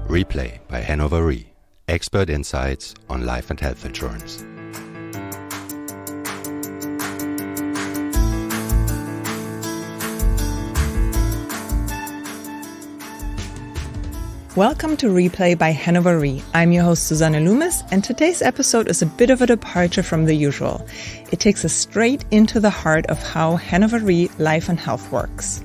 RePlay by Hannover Re. Expert insights on life and health insurance. Welcome to RePlay by Hannover Re. I'm your host Susanne Loomis, and today's episode is a bit of a departure from the usual. It takes us straight into the heart of how Hannover Re Life and Health works.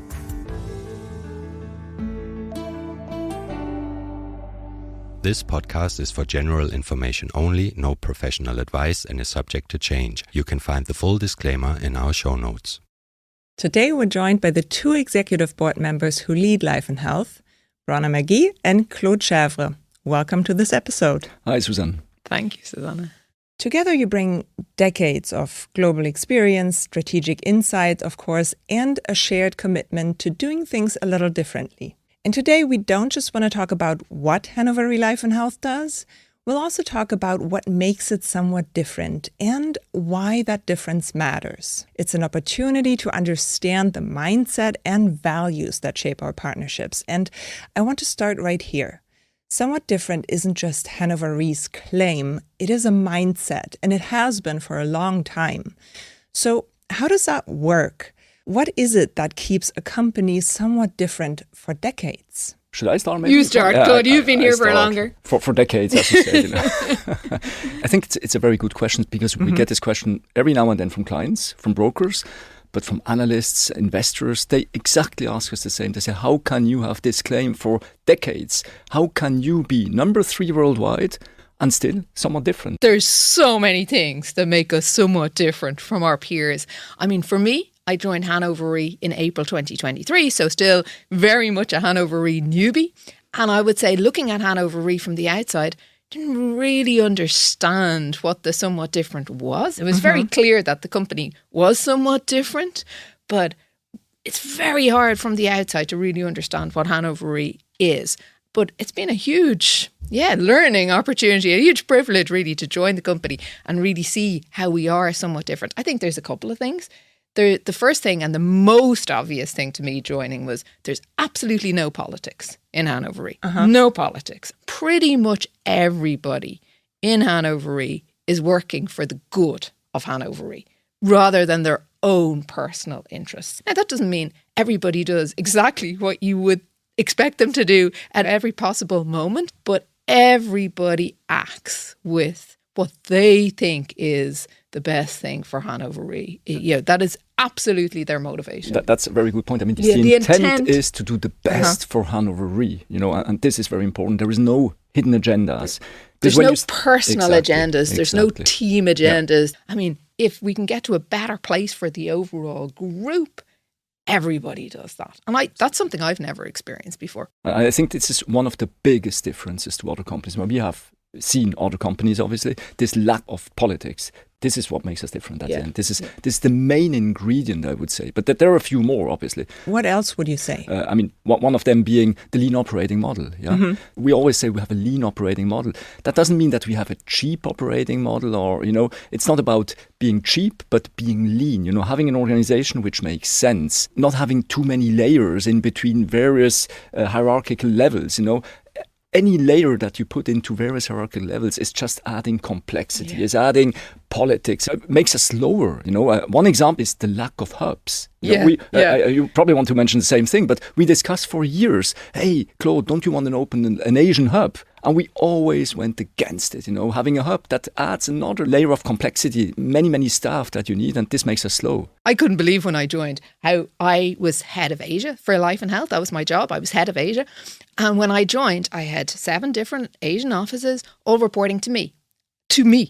This podcast is for general information only, no professional advice, and is subject to change. You can find the full disclaimer in our show notes. Today we're joined by the two executive board members who lead Life and Health, Brona Magee and Claude Chèvre. Welcome to this episode. Hi, Susanne. Thank you, Susanne. Together you bring decades of global experience, strategic insight, of course, and a shared commitment to doing things a little differently. And today we don't just want to talk about what Hannover Re Life and Health does, we'll also talk about what makes it somewhat different and why that difference matters. It's an opportunity to understand the mindset and values that shape our partnerships. And I want to start right here. Somewhat different isn't just Hannover Re's claim, it is a mindset, and it has been for a long time. So how does that work? What is it that keeps a company somewhat different for decades? Should I start maybe? You start, Claude. You've been here for longer. For decades, as you said. I think it's a very good question because we get this question every now and then from clients, from brokers, but from analysts, investors. They exactly ask us the same. They say, how can you have this claim for decades? How can you be number 3 worldwide and still somewhat different? There's so many things that make us somewhat different from our peers. I mean, for me, I joined Hannover Re in April 2023, so still very much a Hannover Re newbie. And I would say looking at Hannover Re from the outside, didn't really understand what the somewhat different was. It was very clear that the company was somewhat different, but it's very hard from the outside to really understand what Hannover Re is. But it's been a huge, learning opportunity, a huge privilege really to join the company and really see how we are somewhat different. I think there's a couple of things. The first thing and the most obvious thing to me joining was there's absolutely no politics in Hannover Re. No politics. Pretty much everybody in Hannover Re is working for the good of Hannover Re rather than their own personal interests. Now, that doesn't mean everybody does exactly what you would expect them to do at every possible moment, but everybody acts with what they think is the best thing for Hannover Re. That is absolutely their motivation. That's a very good point. I mean, the intent is to do the best for Hannover Re, and this is very important. There is no hidden agendas. There's no personal agendas. There's no team agendas. Yeah. I mean, if we can get to a better place for the overall group, everybody does that. And that's something I've never experienced before. I think this is one of the biggest differences to other companies. When we have seen other companies, obviously, this lack of politics. This is what makes us different at the end. This is the main ingredient, I would say. But there are a few more, obviously. What else would you say? One of them being the lean operating model. Yeah, we always say we have a lean operating model. That doesn't mean that we have a cheap operating model, or it's not about being cheap, but being lean. Having an organization which makes sense, not having too many layers in between various hierarchical levels. Any layer that you put into various hierarchical levels is just adding complexity, is adding politics. It makes us slower. One example is the lack of hubs. You probably want to mention the same thing, but we discussed for years, hey, Claude, don't you want to open an Asian hub? And we always went against it, having a hub that adds another layer of complexity, many staff that you need, and this makes us slow. I couldn't believe when I joined how I was head of Asia for Life and Health. That was my job. I was head of Asia. And when I joined, I had 7 different Asian offices all reporting to me.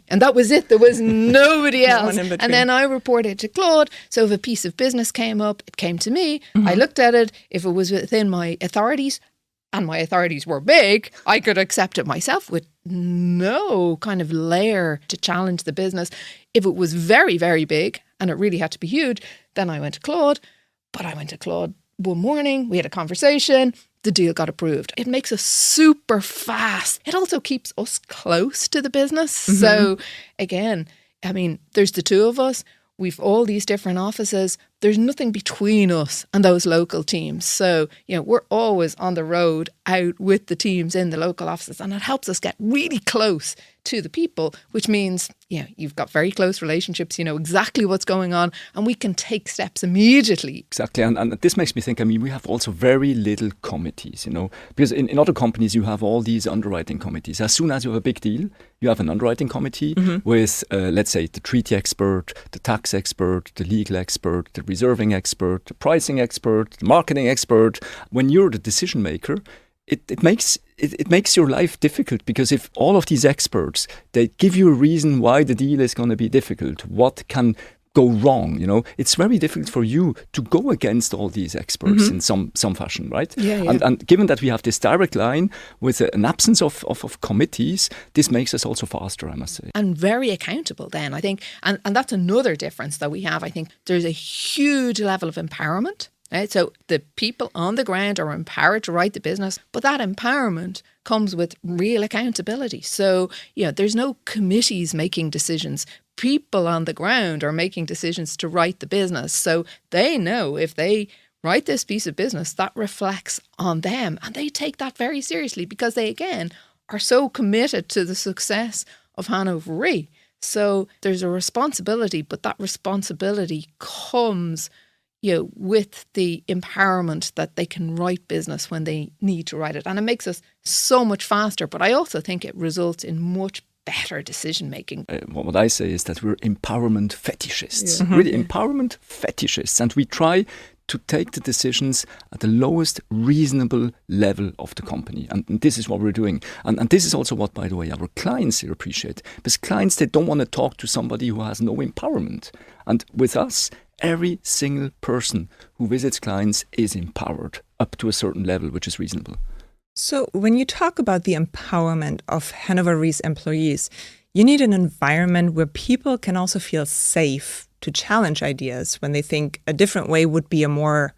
And that was it. There was nobody else. And then I reported to Claude. So if a piece of business came up, it came to me. I looked at it. If it was within my authorities, and my authorities were big, I could accept it myself with no kind of layer to challenge the business. If it was very, very big and it really had to be huge, then I went to Claude. But I went to Claude one morning, we had a conversation, the deal got approved. It makes us super fast. It also keeps us close to the business. So again, I mean, there's the two of us. We've all these different offices, there's nothing between us and those local teams. So, we're always on the road out with the teams in the local offices, and it helps us get really close to the people, which means, you've got very close relationships, you know exactly what's going on, and we can take steps immediately. Exactly. And this makes me think, we have also very little committees, because in other companies you have all these underwriting committees. As soon as you have a big deal, you have an underwriting committee with, let's say, the treaty expert, the tax expert, the legal expert, the reserving expert, the pricing expert, the marketing expert. When you're the decision maker, it makes your life difficult, because if all of these experts, they give you a reason why the deal is going to be difficult, what can go wrong, it's very difficult for you to go against all these experts in some fashion, right? Yeah. And given that we have this direct line with an absence of committees, this makes us also faster, I must say. And very accountable then, I think. And that's another difference that we have. I think there's a huge level of empowerment. Right? So the people on the ground are empowered to write the business, but that empowerment comes with real accountability. So, there's no committees making decisions. People on the ground are making decisions to write the business. So they know if they write this piece of business, that reflects on them. And they take that very seriously, because they, again, are so committed to the success of Hannover Re. So there's a responsibility, but that responsibility comes with the empowerment that they can write business when they need to write it. And it makes us so much faster. But I also think it results in much better decision making. What I say is that we're empowerment fetishists, really empowerment fetishists. And we try to take the decisions at the lowest reasonable level of the company. And this is what we're doing. And this is also what, by the way, our clients here appreciate. Because clients, they don't want to talk to somebody who has no empowerment. And with us, every single person who visits clients is empowered up to a certain level, which is reasonable. So when you talk about the empowerment of Hannover Re's employees, you need an environment where people can also feel safe to challenge ideas when they think a different way would be a more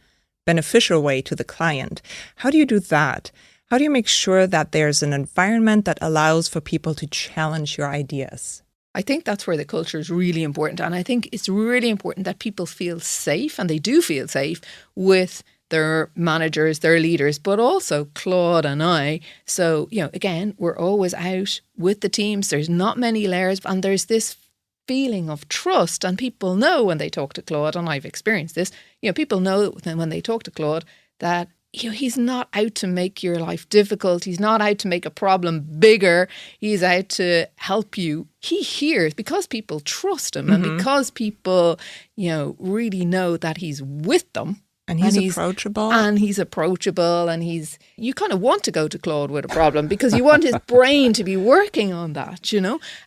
beneficial way to the client. How do you do that? How do you make sure that there's an environment that allows for people to challenge your ideas? I think that's where the culture is really important. And I think it's really important that people feel safe, and they do feel safe with their managers, their leaders, but also Claude and I. So, again, we're always out with the teams. There's not many layers, and there's this feeling of trust. And people know when they talk to Claude, and I've experienced this, people know when they talk to Claude that he's not out to make your life difficult. He's not out to make a problem bigger. He's out to help you. He hears, because people trust him and because people, really know that he's with them. And he's approachable. And he's approachable. And you kind of want to go to Claude with a problem, because you want his brain to be working on that,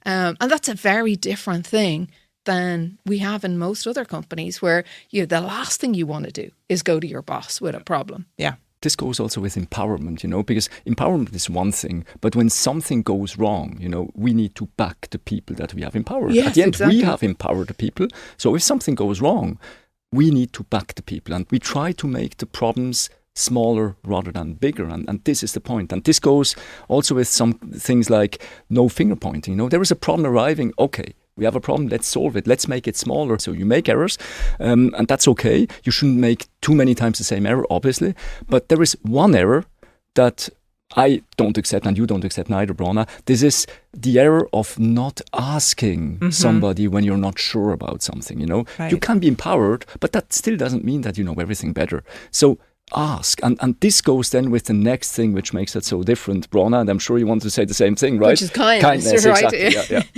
And that's a very different thing than we have in most other companies, where the last thing you want to do is go to your boss with a problem. Yeah. This goes also with empowerment, because empowerment is one thing, but when something goes wrong, we need to back the people that we have empowered. Yes, at the end, exactly. We have empowered the people. So if something goes wrong, we need to back the people, and we try to make the problems smaller rather than bigger. And this is the point. And this goes also with some things like no finger pointing. There is a problem arriving. Okay, we have a problem. Let's solve it. Let's make it smaller. So you make errors, and that's okay. You shouldn't make too many times the same error, obviously. But there is one error that I don't accept, and you don't accept neither, Brona. This is the error of not asking somebody when you're not sure about something. Right. You can be empowered, but that still doesn't mean that you know everything better. So ask. And this goes then with the next thing which makes it so different, Brona, and I'm sure you want to say the same thing, right? Which is kindness, right? Exactly.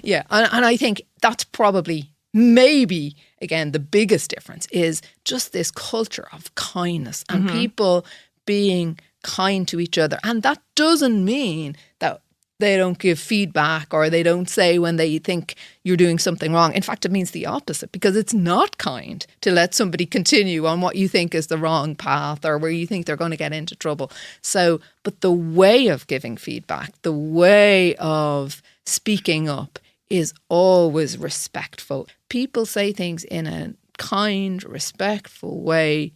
Yeah. And I think that's probably, maybe, again, the biggest difference is just this culture of kindness and people being kind to each other. And that doesn't mean that they don't give feedback or they don't say when they think you're doing something wrong. In fact, it means the opposite, because it's not kind to let somebody continue on what you think is the wrong path or where you think they're going to get into trouble. So, but the way of giving feedback, the way of speaking up is always respectful. People say things in a kind, respectful way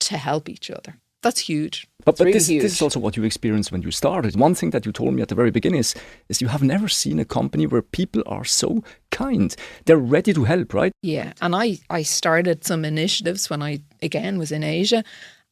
to help each other. That's huge. But really this huge. is also what you experienced when you started. One thing that you told me at the very beginning is you have never seen a company where people are so kind. They're ready to help, right? Yeah, and I started some initiatives when I, again, was in Asia,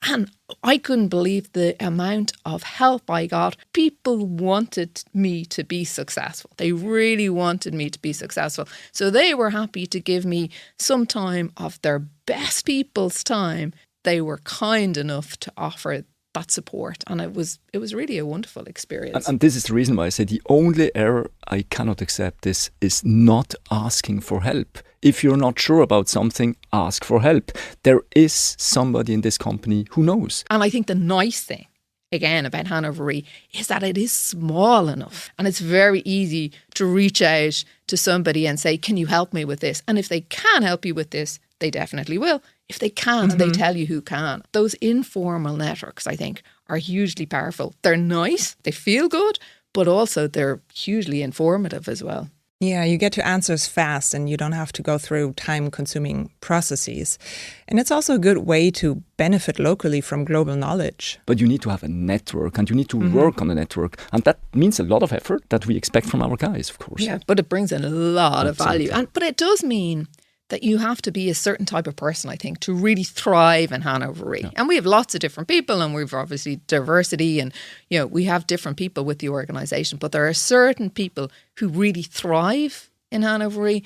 and I couldn't believe the amount of help I got. People wanted me to be successful. They really wanted me to be successful. So they were happy to give me some time of their best people's time. They were kind enough to offer that support, and it was really a wonderful experience. And this is the reason why I say the only error I cannot accept is not asking for help. If you're not sure about something, ask for help. There is somebody in this company who knows. And I think the nice thing, again, about Hannover Re is that it is small enough, and it's very easy to reach out to somebody and say, can you help me with this? And if they can help you with this, they definitely will. If they can't, they tell you who can. Those informal networks, I think, are hugely powerful. They're nice, they feel good, but also they're hugely informative as well. Yeah, you get to answers fast and you don't have to go through time-consuming processes. And it's also a good way to benefit locally from global knowledge. But you need to have a network and you need to work on the network. And that means a lot of effort that we expect from our guys, of course. Yeah, but it brings in a lot of value. But it does mean that you have to be a certain type of person, I think, to really thrive in Hannover Re. Yeah. And we have lots of different people, and we've obviously diversity, and we have different people with the organisation. But there are certain people who really thrive in Hannover Re,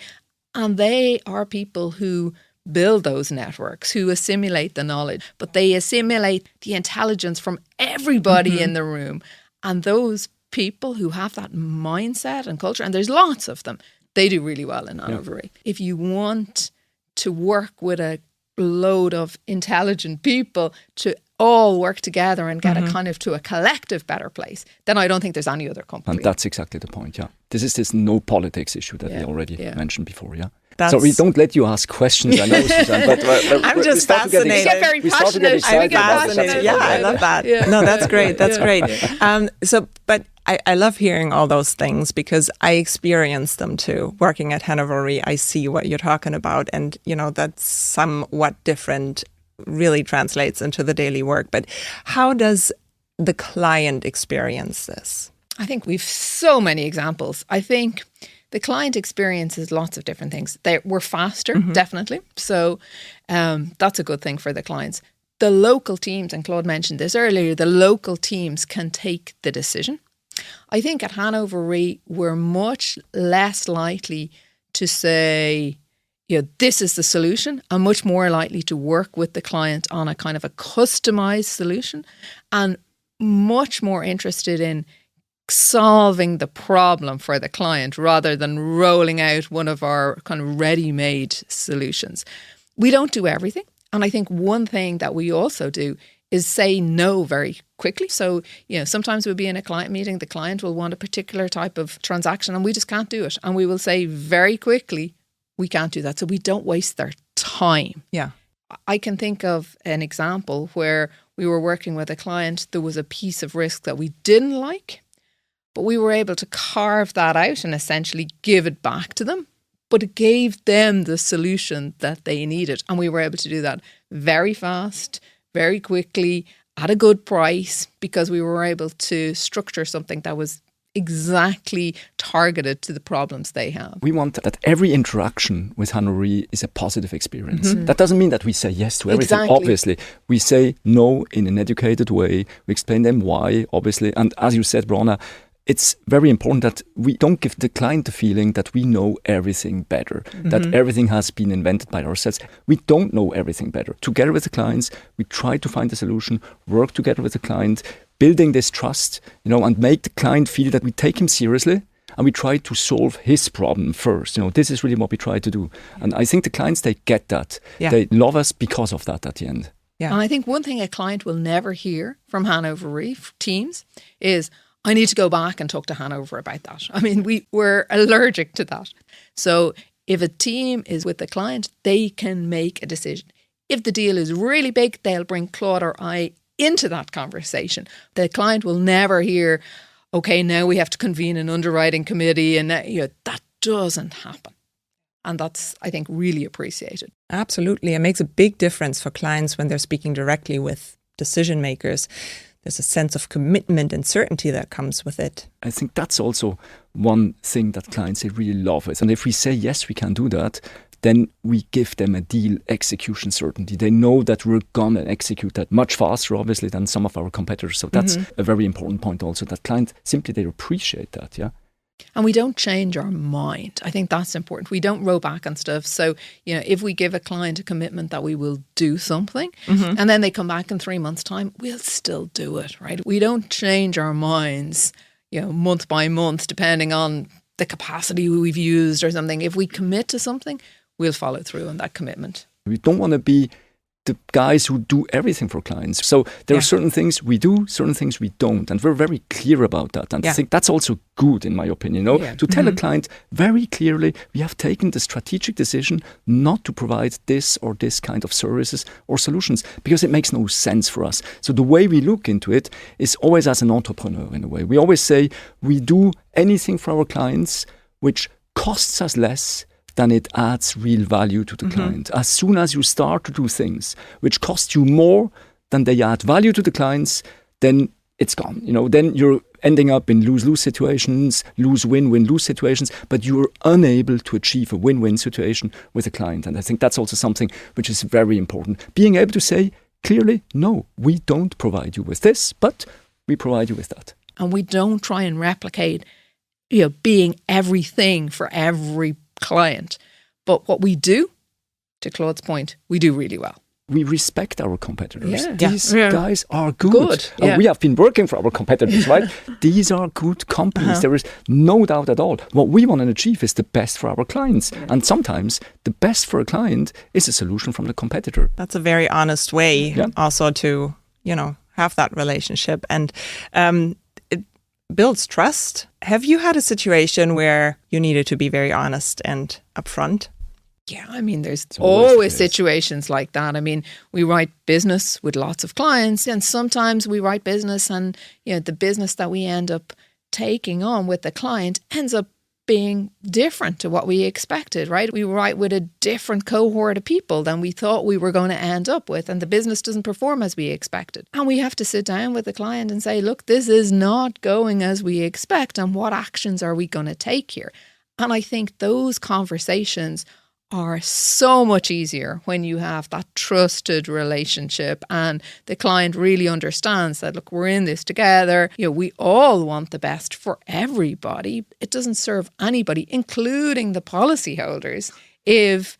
and they are people who build those networks, who assimilate the knowledge, but they assimilate the intelligence from everybody in the room. And those people who have that mindset and culture, and there's lots of them, they do really well in Hannover Re. If you want to work with a load of intelligent people to all work together and get a kind of to a collective better place, then I don't think there's any other company. And that's exactly the point, yeah. This is this no politics issue that we already mentioned before, yeah. So we don't let you ask questions, I know, Suzanne, but I'm just fascinated. We get very passionate. Yeah, I love that. Yeah. No, that's great. That's great. But I love hearing all those things because I experience them too. Working at Hannover Re, I see what you're talking about, and that's somewhat different. Really translates into the daily work. But how does the client experience this? I think we've so many examples. I think the client experiences lots of different things. We're faster, definitely. So that's a good thing for the clients. The local teams, and Claude mentioned this earlier, the local teams can take the decision. I think at Hannover Re, we're much less likely to say, this is the solution. I'm much more likely to work with the client on a kind of a customized solution, and much more interested in solving the problem for the client rather than rolling out one of our kind of ready-made solutions. We don't do everything. And I think one thing that we also do is say no very quickly. So, sometimes we'll be in a client meeting, the client will want a particular type of transaction and we just can't do it. And we will say very quickly, we can't do that. So we don't waste their time. Yeah. I can think of an example where we were working with a client, there was a piece of risk that we didn't like, but we were able to carve that out and essentially give it back to them. But it gave them the solution that they needed. And we were able to do that very fast, very quickly, at a good price, because we were able to structure something that was exactly targeted to the problems they have. We want that every interaction with Hannover Re is a positive experience. That doesn't mean that we say yes to everything, obviously. We say no in an educated way. We explain them why, obviously. And as you said, Brona, it's very important that we don't give the client the feeling that we know everything better, that everything has been invented by ourselves. We don't know everything better. Together with the clients, we try to find a solution, work together with the client, building this trust, and make the client feel that we take him seriously and we try to solve his problem first. This is really what we try to do. And I think the clients, they get that. Yeah. They love us because of that at the end. Yeah. And I think one thing a client will never hear from Hannover Re teams is, I need to go back and talk to Hannover about that. I mean, we're allergic to that. So if a team is with the client, they can make a decision. If the deal is really big, they'll bring Claude or I into that conversation. The client will never hear, okay, now we have to convene an underwriting committee, and that doesn't happen. And that's, I think, really appreciated. Absolutely. It makes a big difference for clients when they're speaking directly with decision makers. There's a sense of commitment and certainty that comes with it. I think that's also one thing that clients they really love it. And if we say, yes, we can do that, then we give them a deal execution certainty. They know that we're going to execute that much faster, obviously, than some of our competitors. So that's a very important point also, that clients simply, they appreciate that, yeah. And we don't change our mind. I think that's important. We don't row back on stuff. So, if we give a client a commitment that we will do something and then they come back in 3 months' time, we'll still do it, right? We don't change our minds, month by month, depending on the capacity we've used or something. If we commit to something, we'll follow through on that commitment. We don't want to be the guys who do everything for clients. So there are certain things we do, certain things we don't. And we're very clear about that. And I think that's also good, in my opinion, to tell a client very clearly, we have taken the strategic decision not to provide this or this kind of services or solutions, because it makes no sense for us. So the way we look into it is always as an entrepreneur, in a way. We always say we do anything for our clients which costs us less than it adds real value to the client. As soon as you start to do things which cost you more than they add value to the clients, then it's gone. Then you're ending up in lose-lose situations, lose-win-win-lose situations, but you're unable to achieve a win-win situation with a client. And I think that's also something which is very important. Being able to say clearly, no, we don't provide you with this, but we provide you with that. And we don't try and replicate, being everything for every client. But what we do, to Claude's point, we do really well. We respect our competitors. Yeah. These guys are good. We have been working for our competitors, right? These are good companies. There is no doubt at all. What we want to achieve is the best for our clients. And sometimes the best for a client is a solution from the competitor. That's a very honest way also to, have that relationship. And it builds trust. Have you had a situation where you needed to be very honest and upfront? Yeah, there's always situations like that. We write business with lots of clients, and sometimes we write business and, the business that we end up taking on with the client ends up being different to what we expected, right? We write with a different cohort of people than we thought we were going to end up with, and the business doesn't perform as we expected. And we have to sit down with the client and say, look, this is not going as we expect, and what actions are we going to take here? And I think those conversations are so much easier when you have that trusted relationship and the client really understands that, look, we're in this together. We all want the best for everybody. It doesn't serve anybody, including the policyholders, if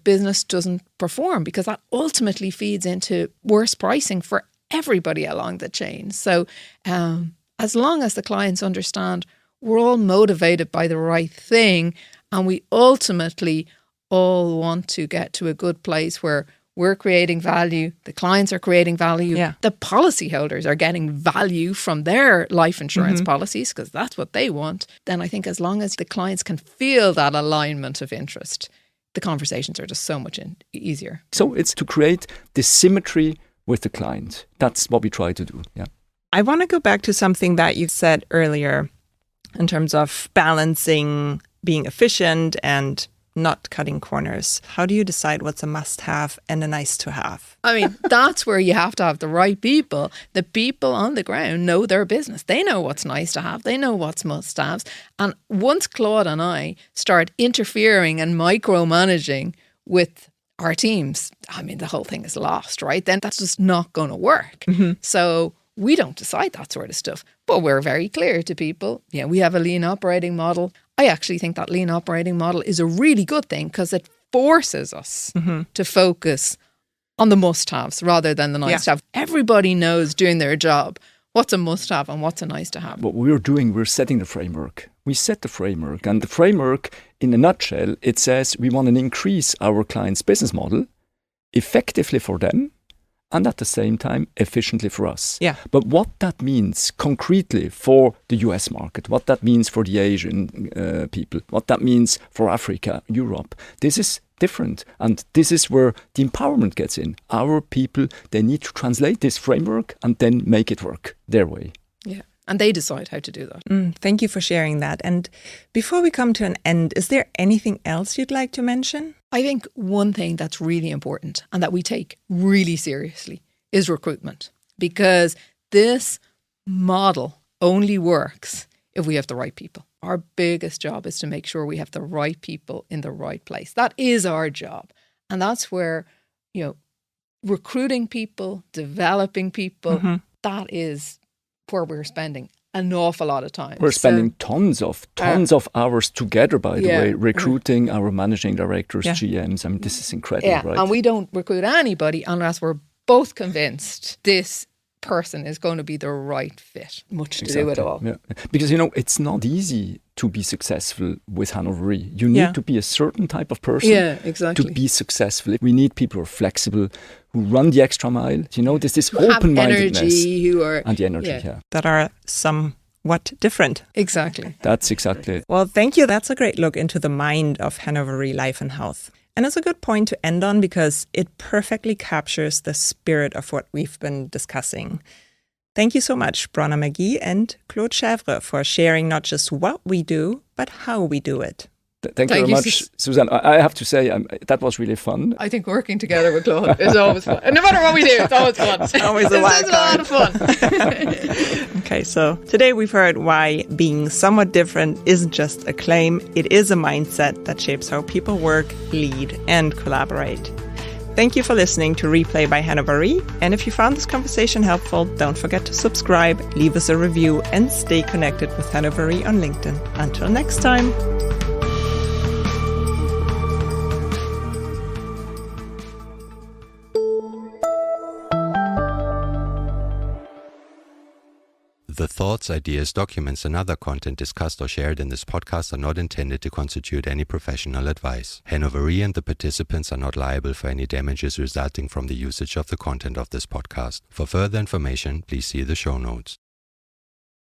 business doesn't perform, because that ultimately feeds into worse pricing for everybody along the chain. So as long as the clients understand we're all motivated by the right thing, and we ultimately all want to get to a good place where we're creating value, the clients are creating value, the policyholders are getting value from their life insurance policies, because that's what they want, then I think as long as the clients can feel that alignment of interest, the conversations are just so much easier. So it's to create this symmetry with the client. That's what we try to do. Yeah. I want to go back to something that you said earlier in terms of balancing being efficient and not cutting corners. How do you decide what's a must-have and a nice-to-have? That's where you have to have the right people. The people on the ground know their business. They know what's nice to have. They know what's must-haves. And once Claude and I start interfering and micromanaging with our teams, the whole thing is lost, right? Then that's just not going to work. So we don't decide that sort of stuff. But we're very clear to people. We have a lean operating model. I actually think that lean operating model is a really good thing because it forces us to focus on the must-haves rather than the nice-to-have. Everybody knows doing their job what's a must-have and what's a nice-to-have. What we're doing, we're setting the framework. We set the framework. And the framework, in a nutshell, it says we want to increase our client's business model effectively for them and at the same time efficiently for us. Yeah. But what that means concretely for the US market, what that means for the Asian people, what that means for Africa, Europe, this is different. And this is where the empowerment gets in. Our people, they need to translate this framework and then make it work their way. Yeah. And they decide how to do that. Thank you for sharing that. And before we come to an end, is there anything else you'd like to mention? I think one thing that's really important and that we take really seriously is recruitment. because this model only works if we have the right people. Our biggest job is to make sure we have the right people in the right place. That is our job. And that's where, recruiting people, developing people, that is where we're spending an awful lot of time. We're spending tons of hours together, by the way, recruiting our managing directors, GMs. I mean, this is incredible, right? And we don't recruit anybody unless we're both convinced this person is going to be the right fit. Much to do with it all. Yeah. Because, it's not easy to be successful with Hannover Re. You need to be a certain type of person to be successful. We need people who are flexible, who run the extra mile. There's this open-mindedness. And the energy, that are somewhat different. Exactly. That's exactly it. Well, thank you. That's a great look into the mind of Hannover Re Life and Health. And it's a good point to end on because it perfectly captures the spirit of what we've been discussing. Thank you so much, Brona Magee and Claude Chèvre, for sharing not just what we do, but how we do it. Thank you very much, Suzanne. I have to say, that was really fun. I think working together with Claude is always fun. And no matter what we do, it's always fun. It's always a wild card. It's a lot of fun. Okay, so today we've heard why being somewhat different isn't just a claim. It is a mindset that shapes how people work, lead, and collaborate. Thank you for listening to RePlay by Hannover Re. And if you found this conversation helpful, don't forget to subscribe, leave us a review, and stay connected with Hannover Re on LinkedIn. Until next time. The thoughts, ideas, documents, and other content discussed or shared in this podcast are not intended to constitute any professional advice. Hannover Re and the participants are not liable for any damages resulting from the usage of the content of this podcast. For further information, please see the show notes.